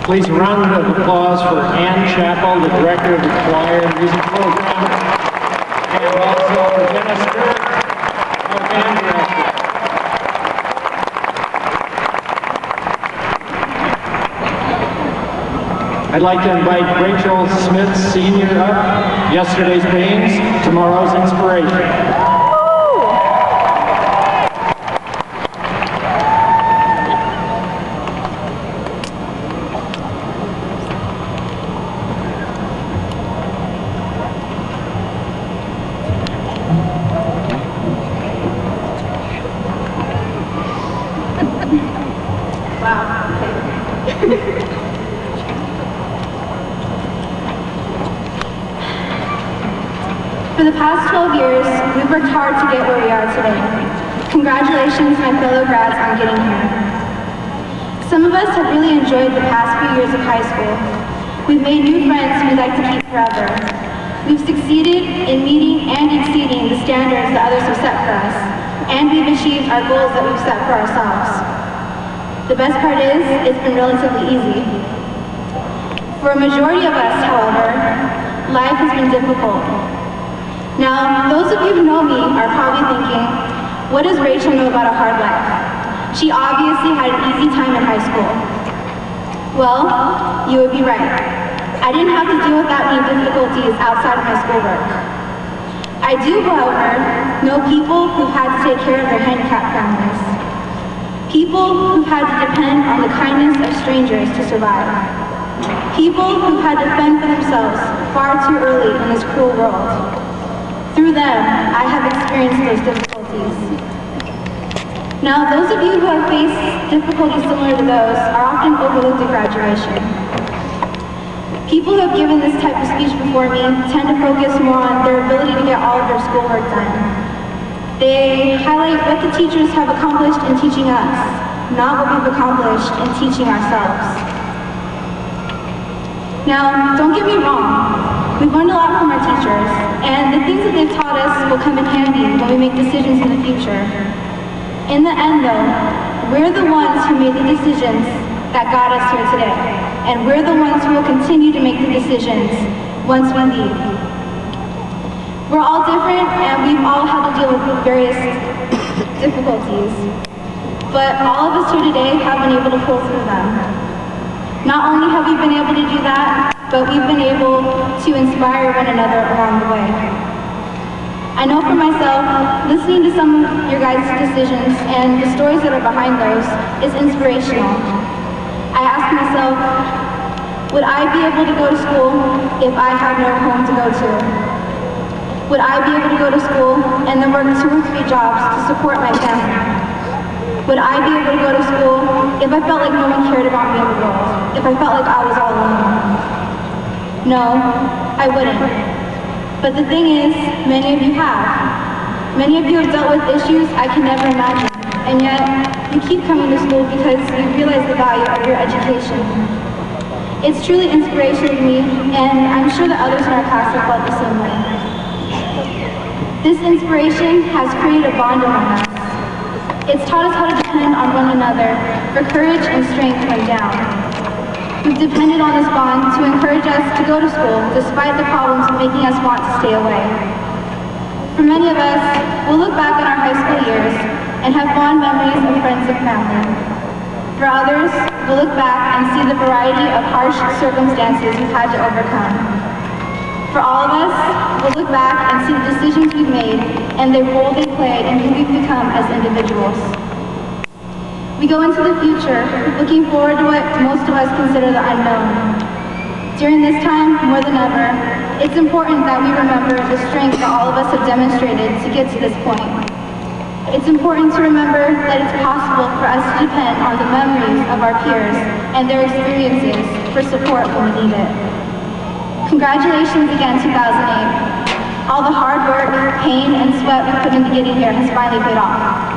Please a round of applause for Ann Chappell, the director of the choir and music program, and also Dennis Stewart, our band director. I'd like to invite Rachel Smith Sr. up. Yesterday's pains, tomorrow's inspiration. For the past 12 years, we've worked hard to get where we are today. Congratulations, my fellow grads, on getting here. Some of us have really enjoyed the past few years of high school. We've made new friends we'd like to keep forever. We've succeeded in meeting and exceeding the standards that others have set for us, and we've achieved our goals that we've set for ourselves. The best part is, it's been relatively easy. For a majority of us, however, life has been difficult. Now, those of you who know me are probably thinking, what does Rachel know about a hard life? She obviously had an easy time in high school. Well, you would be right. I didn't have to deal with that many difficulties outside of my schoolwork. I do, however, know people who've had to take care of their handicapped families. People who've had to depend on the kindness of strangers to survive. People who've had to fend for themselves far too early in this cruel world. Through them, I have experienced those difficulties. Now, those of you who have faced difficulties similar to those are often overlooked at graduation. People who have given this type of speech before me tend to focus more on their ability to get all of their schoolwork done. They highlight what the teachers have accomplished in teaching us, not what we've accomplished in teaching ourselves. Now, don't get me wrong. We've learned a lot from our teachers, and the things that they've taught us will come in handy when we make decisions in the future. In the end, though, we're the ones who made the decisions that got us here today, and we're the ones who will continue to make the decisions once we leave. We're all different, and we've all had to deal with various difficulties, but all of us here today have been able to pull through them. Not only have we been able to do that, but we've been able to inspire one another along the way. I know for myself, listening to some of your guys' decisions and the stories that are behind those is inspirational. I ask myself, would I be able to go to school if I had no home to go to? Would I be able to go to school and then work 2 or 3 jobs to support my family? Would I be able to go to school if I felt like no one cared about me in the world? If I felt like I was all alone? No, I wouldn't. But the thing is, many of you have. Many of you have dealt with issues I can never imagine, and yet you keep coming to school because you realize the value of your education. It's truly inspirational to me, and I'm sure that others in our class have felt the same way. This inspiration has created a bond among us. It's taught us how to depend on one another for courage and strength when down. We've depended on this bond to encourage us to go to school despite the problems making us want to stay away. For many of us, we'll look back on our high school years and have fond memories of friends and family. For others, we'll look back and see the variety of harsh circumstances we've had to overcome. For all of us, we'll look back and see the decisions we've made and the role they play in who we've become as individuals. We go into the future looking forward to what most of us consider the unknown. During this time, more than ever, it's important that we remember the strength that all of us have demonstrated to get to this point. It's important to remember that it's possible for us to depend on the memories of our peers and their experiences for support when we need it. Congratulations again, 2008. All the hard work, pain, and sweat we put into getting here has finally paid off.